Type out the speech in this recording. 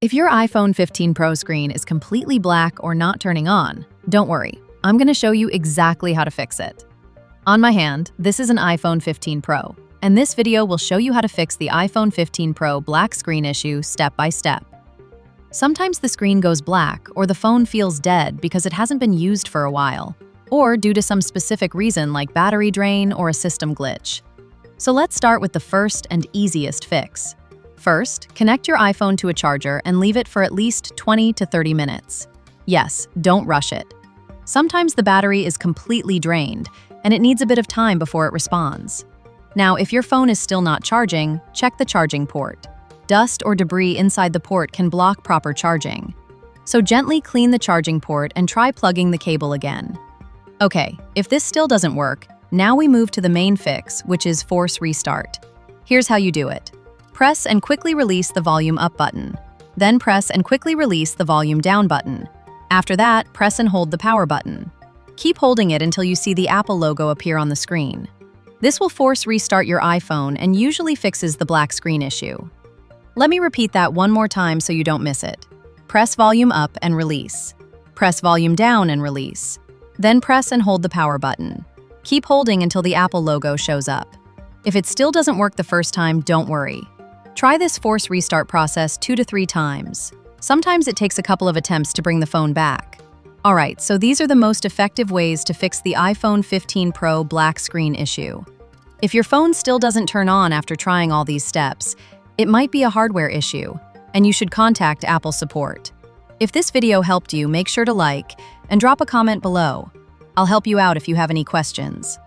If your iPhone 15 Pro screen is completely black or not turning on, don't worry. I'm going to show you exactly how to fix it. On my hand, this is an iPhone 15 Pro, and this video will show you how to fix the iPhone 15 Pro black screen issue step by step. Sometimes the screen goes black or the phone feels dead because it hasn't been used for a while, or due to some specific reason like battery drain or a system glitch. So let's start with the first and easiest fix. First, connect your iPhone to a charger and leave it for at least 20 to 30 minutes. Yes, don't rush it. Sometimes the battery is completely drained, and it needs a bit of time before it responds. Now, if your phone is still not charging, check the charging port. Dust or debris inside the port can block proper charging. So gently clean the charging port and try plugging the cable again. Okay, if this still doesn't work, now we move to the main fix, which is force restart. Here's how you do it. Press and quickly release the volume up button. Then press and quickly release the volume down button. After that, press and hold the power button. Keep holding it until you see the Apple logo appear on the screen. This will force restart your iPhone and usually fixes the black screen issue. Let me repeat that one more time so you don't miss it. Press volume up and release. Press volume down and release. Then press and hold the power button. Keep holding until the Apple logo shows up. If it still doesn't work the first time, don't worry. Try this force restart process 2 to 3 times. Sometimes it takes a couple of attempts to bring the phone back. Alright, so these are the most effective ways to fix the iPhone 15 Pro black screen issue. If your phone still doesn't turn on after trying all these steps, it might be a hardware issue, and you should contact Apple support. If this video helped you, make sure to like and drop a comment below. I'll help you out if you have any questions.